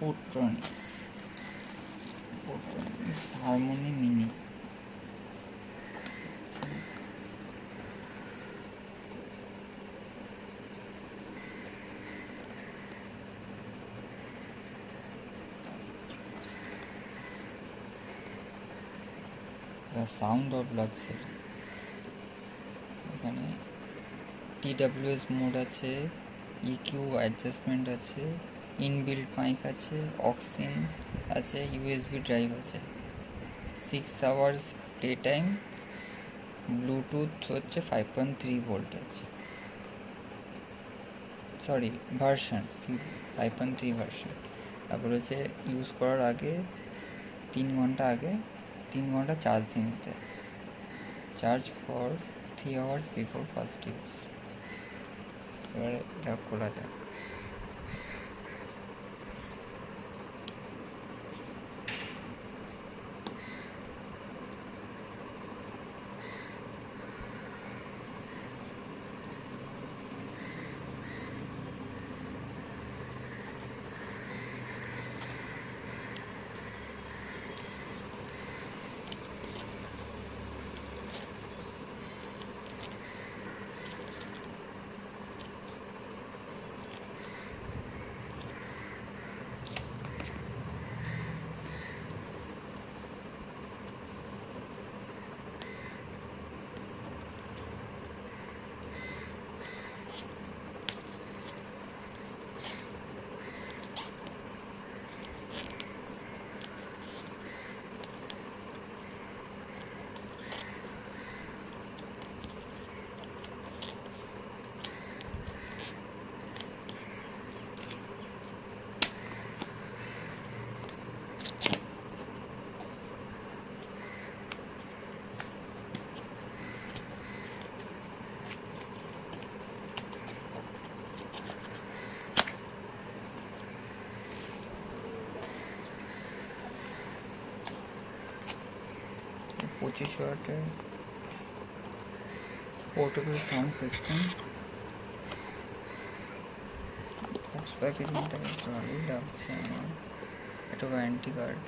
Portronics Harmony Mini. The Sound of Luxury. এখানে TWS mode আছে, EQ adjustment আছে, inbuilt mic আছে, auxin আছে, USB ড্রাইভ আছে, 6 আওয়ার্স প্লে টাইম, ব্লুটুথ হচ্ছে 5.3 ভোল্ট আছে, সরি ভার্সন 5.3 ভার্সন। তারপর হচ্ছে ইউজ করার আগে 3 ঘন্টা আগে 3 ঘন্টা চার্জ দিয়ে নিতে, charge for 3 hours before first use. এবারে এটা খোলা যায়। পঁচিশ ওয়াটের পোর্টেবল সাউন্ড সিস্টেম। বক্স প্যাকেজিংটা বেশ ভালোই লাগছে আমার। এটা ওয়ারেন্টি কার্ড।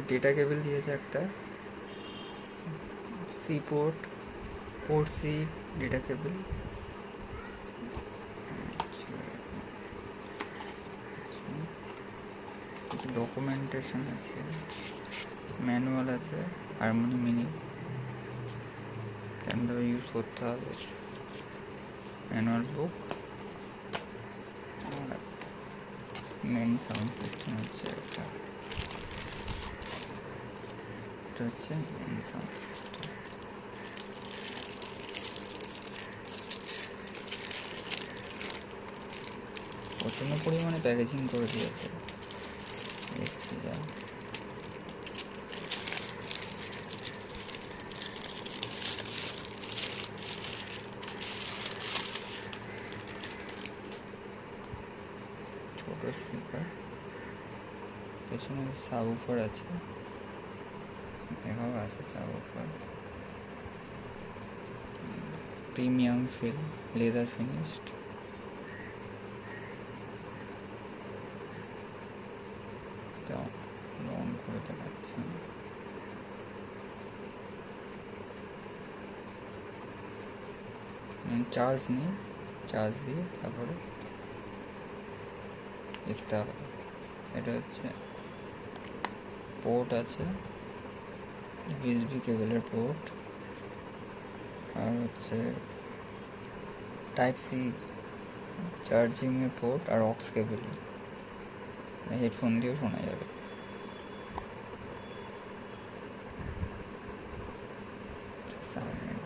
ডেটা কেবল দিয়েছে একটা, C port, port C data cable. কিছু ডকুমেন্টেশন আছে, ম্যানুয়াল আছে, হারমোনি মিনি কেমনভাবে ইউজ করতে হবে, ম্যানুয়াল বুক। আর মেন সাউন্ড সিস্টেম হচ্ছে এটা হচ্ছে মেন সাউন্ড সিস্টেম। প্রচণ্ড পরিমাণে প্যাকেজিং করে দিয়েছে, দেখছি যা। ছোট স্পিকার, পেছনে সাবউফার আছে, এখানেও আছে subwoofer. Premium feel, leather finished. On করে দেখাচ্ছে, চার্জ নেই, চার্জ দিয়ে তারপরে দেখতে হবে। এটা হচ্ছে পোর্ট আছে, ইউএসবি কেবলের পোর্ট, আর হচ্ছে টাইপ সি চার্জিংয়ের পোর্ট, আর অক্স কেবল। হেডফোন দিয়েও শোনা যাবে। সাউন্ড